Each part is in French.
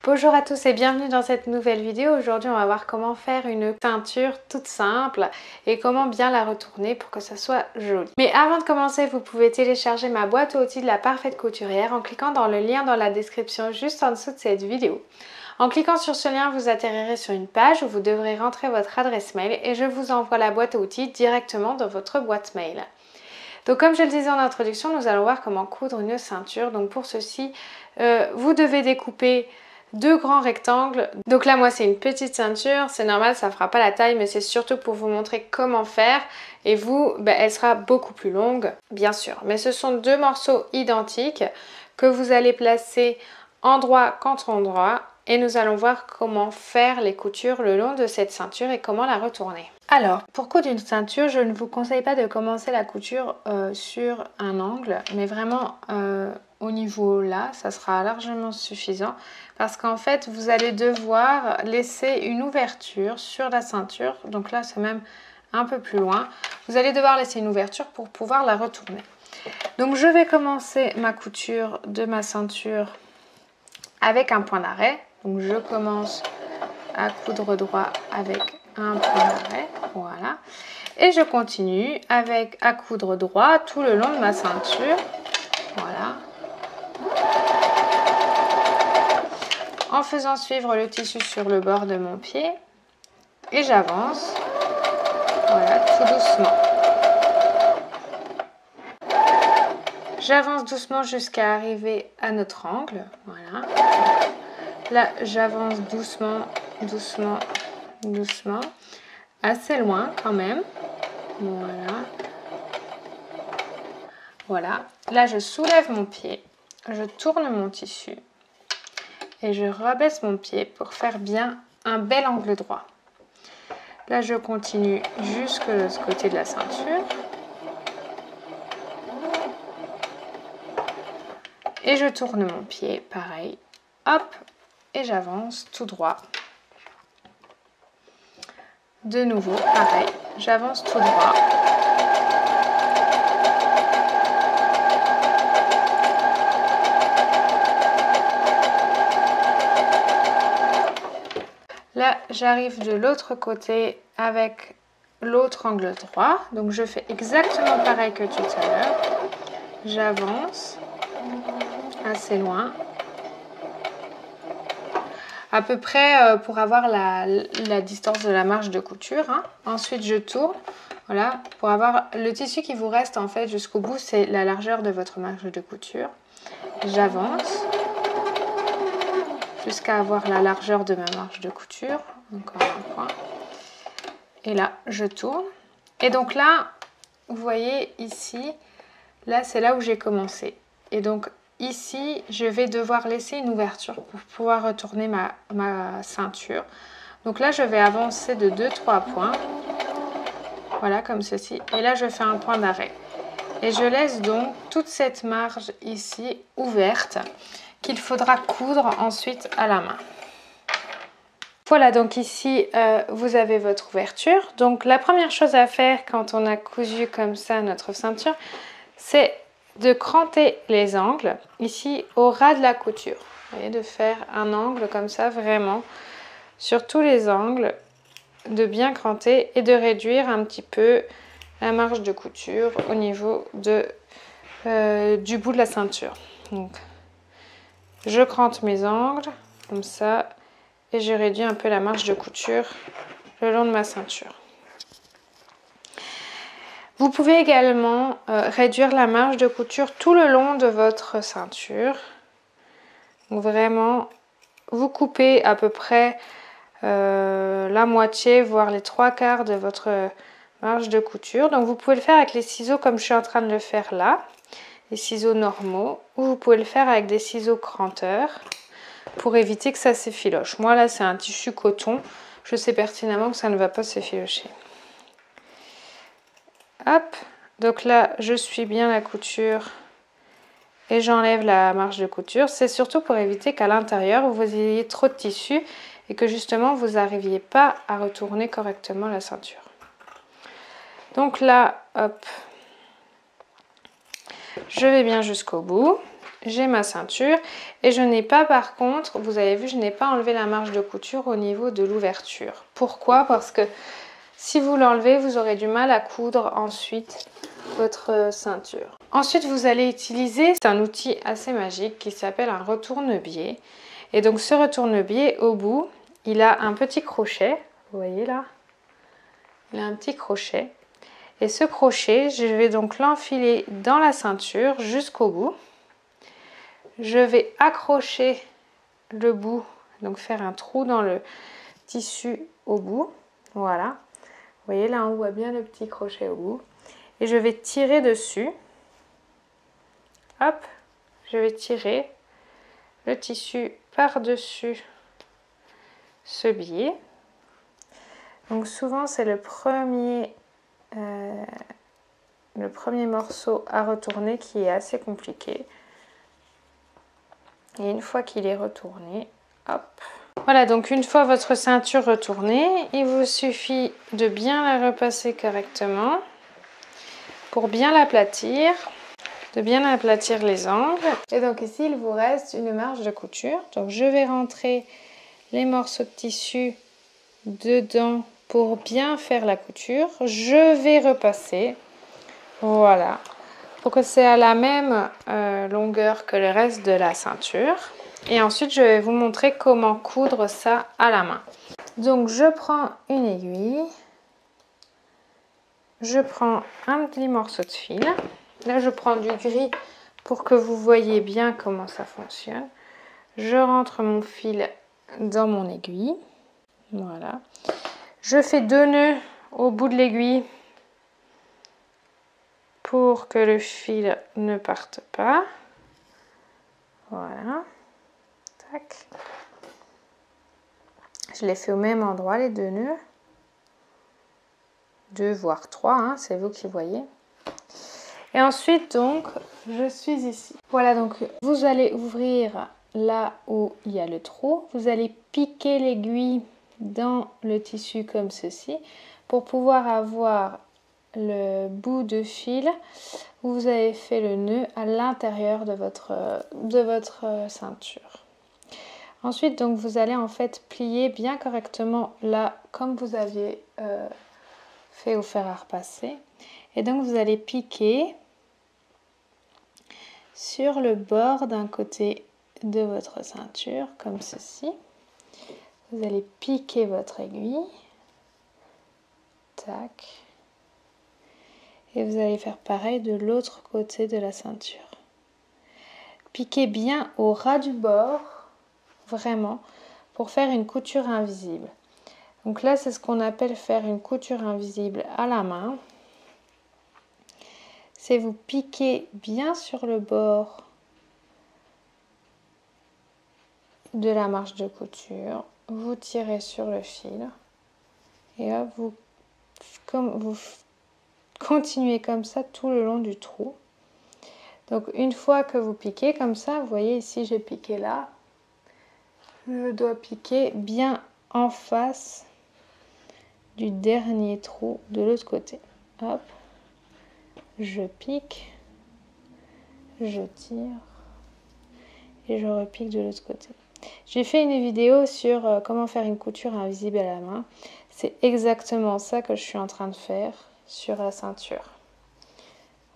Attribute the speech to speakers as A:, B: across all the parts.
A: Bonjour à tous et bienvenue dans cette nouvelle vidéo. Aujourd'hui on va voir comment faire une ceinture toute simple et comment bien la retourner pour que ça soit joli. Mais avant de commencer, vous pouvez télécharger ma boîte à outils de la parfaite couturière en cliquant dans le lien dans la description juste en dessous de cette vidéo. En cliquant sur ce lien, vous atterrirez sur une page où vous devrez rentrer votre adresse mail et je vous envoie la boîte à outils directement dans votre boîte mail. Donc comme je le disais en introduction, nous allons voir comment coudre une ceinture. Donc pour ceci, vous devez découper deux grands rectangles. Donc là moi c'est une petite ceinture, c'est normal, ça ne fera pas la taille, mais c'est surtout pour vous montrer comment faire. Et vous, elle sera beaucoup plus longue bien sûr. Mais ce sont deux morceaux identiques que vous allez placer endroit contre endroit. Et nous allons voir comment faire les coutures le long de cette ceinture et comment la retourner. Alors, pour coudre une ceinture, je ne vous conseille pas de commencer la couture sur un angle, mais vraiment au niveau là, ça sera largement suffisant parce qu'en fait, vous allez devoir laisser une ouverture sur la ceinture. Donc là, c'est même un peu plus loin. Vous allez devoir laisser une ouverture pour pouvoir la retourner. Donc, je vais commencer ma couture de ma ceinture avec un point d'arrêt. Donc je commence à coudre droit avec un point d'arrêt, voilà. Et je continue avec à coudre droit tout le long de ma ceinture, voilà. En faisant suivre le tissu sur le bord de mon pied. Et j'avance, voilà, tout doucement. J'avance doucement jusqu'à arriver à notre angle, voilà. Là, j'avance doucement, doucement, doucement, assez loin quand même. Voilà. Voilà. Là, je soulève mon pied, je tourne mon tissu et je rabaisse mon pied pour faire bien un bel angle droit. Là, je continue jusque de l'autre côté de la ceinture. Et je tourne mon pied, pareil. Hop! Et j'avance tout droit. De nouveau, pareil, j'avance tout droit. Là, j'arrive de l'autre côté avec l'autre angle droit. Donc, je fais exactement pareil que tout à l'heure. J'avance assez loin. À peu près pour avoir la distance de la marge de couture. Hein. Ensuite, je tourne. Voilà, pour avoir le tissu qui vous reste en fait jusqu'au bout, c'est la largeur de votre marge de couture. J'avance jusqu'à avoir la largeur de ma marge de couture. Encore un point. Et là, je tourne. Et donc là, vous voyez ici, là, c'est là où j'ai commencé. Et donc, ici, je vais devoir laisser une ouverture pour pouvoir retourner ma ceinture. Donc là, je vais avancer de 2-3 points. Voilà, comme ceci. Et là, je fais un point d'arrêt. Et je laisse donc toute cette marge ici ouverte qu'il faudra coudre ensuite à la main. Voilà, donc ici, vous avez votre ouverture. Donc la première chose à faire quand on a cousu comme ça notre ceinture, c'est de cranter les angles ici au ras de la couture. Vous voyez, de faire un angle comme ça vraiment sur tous les angles, de bien cranter et de réduire un petit peu la marge de couture au niveau du bout de la ceinture. Donc, je crante mes angles comme ça et je réduis un peu la marge de couture le long de ma ceinture. Vous pouvez également réduire la marge de couture tout le long de votre ceinture. Donc vraiment, vous coupez à peu près la moitié, voire les 3/4 de votre marge de couture. Donc vous pouvez le faire avec les ciseaux comme je suis en train de le faire là, les ciseaux normaux, ou vous pouvez le faire avec des ciseaux cranteurs pour éviter que ça s'effiloche. Moi là, c'est un tissu coton, je sais pertinemment que ça ne va pas s'effilocher. Hop, donc là je suis bien la couture et j'enlève la marge de couture. C'est surtout pour éviter qu'à l'intérieur vous ayez trop de tissu et que justement vous n'arriviez pas à retourner correctement la ceinture. Donc là, hop, je vais bien jusqu'au bout j'ai ma ceinture et je n'ai pas, par contre, vous avez vu, je n'ai pas enlevé la marge de couture au niveau de l'ouverture. Pourquoi? Parce que si vous l'enlevez, vous aurez du mal à coudre ensuite votre ceinture. Ensuite, vous allez utiliser un outil assez magique qui s'appelle un retourne-biais. Et donc ce retourne-biais, au bout, il a un petit crochet. Vous voyez là? Il a un petit crochet. Et ce crochet, je vais donc l'enfiler dans la ceinture jusqu'au bout. Je vais accrocher le bout, donc faire un trou dans le tissu au bout. Voilà. Vous voyez là, on voit bien le petit crochet au bout. Et je vais tirer dessus. Hop, je vais tirer le tissu par-dessus ce biais. Donc souvent, c'est le premier morceau à retourner qui est assez compliqué. Et une fois qu'il est retourné, hop. Voilà, donc une fois votre ceinture retournée, il vous suffit de bien la repasser correctement pour bien l'aplatir, de bien aplatir les angles. Et donc ici, il vous reste une marge de couture. Donc je vais rentrer les morceaux de tissu dedans pour bien faire la couture. Je vais repasser, voilà, pour que c'est à la même longueur que le reste de la ceinture. Et ensuite, je vais vous montrer comment coudre ça à la main. Donc, je prends une aiguille. Je prends un petit morceau de fil. Là, je prends du gris pour que vous voyez bien comment ça fonctionne. Je rentre mon fil dans mon aiguille. Voilà. Je fais 2 nœuds au bout de l'aiguille pour que le fil ne parte pas. Voilà. Tac. Je les fais au même endroit, les 2 nœuds. 2 voire 3, hein, c'est vous qui voyez. Et ensuite, donc, je suis ici. Voilà, donc vous allez ouvrir là où il y a le trou. Vous allez piquer l'aiguille dans le tissu comme ceci pour pouvoir avoir le bout de fil où vous avez fait le nœud à l'intérieur de votre ceinture. Ensuite, donc, vous allez en fait plier bien correctement là comme vous aviez fait au fer à repasser. Et donc, vous allez piquer sur le bord d'un côté de votre ceinture comme ceci. Vous allez piquer votre aiguille. Tac. Et vous allez faire pareil de l'autre côté de la ceinture. Piquez bien au ras du bord, vraiment, pour faire une couture invisible. Donc là, c'est ce qu'on appelle faire une couture invisible à la main. C'est vous piquer bien sur le bord de la marge de couture, vous tirez sur le fil et hop, vous continuez comme ça tout le long du trou. Donc une fois que vous piquez comme ça, vous voyez ici j'ai piqué là, je dois piquer bien en face du dernier trou de l'autre côté. Hop, je pique, je tire et je repique de l'autre côté. J'ai fait une vidéo sur comment faire une couture invisible à la main. C'est exactement ça que je suis en train de faire sur la ceinture.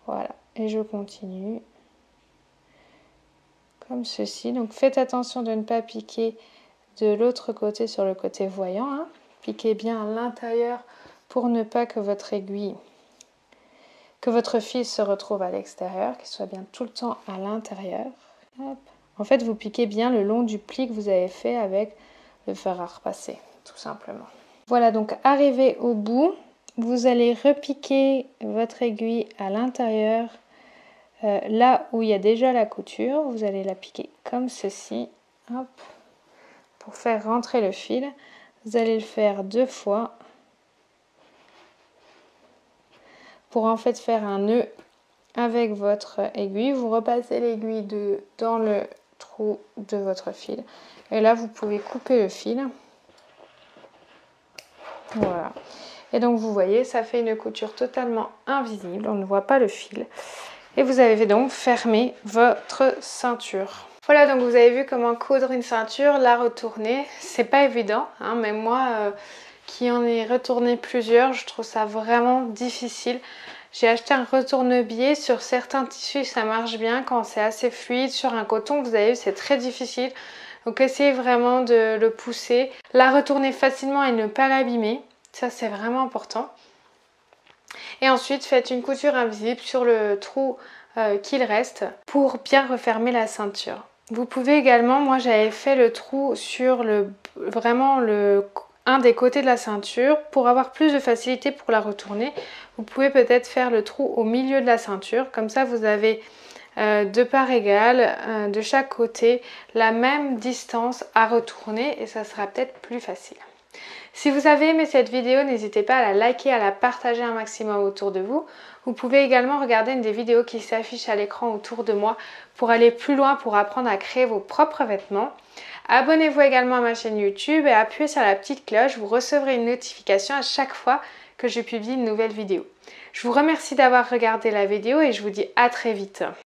A: Voilà, et je continue comme ceci. Donc faites attention de ne pas piquer de l'autre côté sur le côté voyant, hein. Piquez bien à l'intérieur pour ne pas que votre aiguille, que votre fil se retrouve à l'extérieur, qu'il soit bien tout le temps à l'intérieur. Hop. En fait, vous piquez bien le long du pli que vous avez fait avec le fer à repasser, tout simplement. Voilà, donc arrivé au bout, vous allez repiquer votre aiguille à l'intérieur, là où il y a déjà la couture. Vous allez la piquer comme ceci, hop, pour faire rentrer le fil. Vous allez le faire 2 fois pour en fait faire un nœud avec votre aiguille. Vous repassez l'aiguille dans le trou de votre fil et là vous pouvez couper le fil. Voilà, et donc vous voyez, ça fait une couture totalement invisible, on ne voit pas le fil et vous avez donc fermé votre ceinture. Voilà, donc vous avez vu comment coudre une ceinture, la retourner. C'est pas évident, hein, mais moi qui en ai retourné plusieurs, je trouve ça vraiment difficile. J'ai acheté un retourne-biais. Sur certains tissus, ça marche bien quand c'est assez fluide. Sur un coton, vous avez vu, c'est très difficile. Donc essayez vraiment de le pousser. La retourner facilement et ne pas l'abîmer. Ça, c'est vraiment important. Et ensuite, faites une couture invisible sur le trou qu'il reste pour bien refermer la ceinture. Vous pouvez également, moi j'avais fait le trou sur un des côtés de la ceinture pour avoir plus de facilité pour la retourner. Vous pouvez peut-être faire le trou au milieu de la ceinture, comme ça vous avez de part égale de chaque côté la même distance à retourner et ça sera peut-être plus facile. Si vous avez aimé cette vidéo, n'hésitez pas à la liker, à la partager un maximum autour de vous. Vous pouvez également regarder une des vidéos qui s'affiche à l'écran autour de moi pour aller plus loin, pour apprendre à créer vos propres vêtements. Abonnez-vous également à ma chaîne YouTube et appuyez sur la petite cloche, vous recevrez une notification à chaque fois que je publie une nouvelle vidéo. Je vous remercie d'avoir regardé la vidéo et je vous dis à très vite.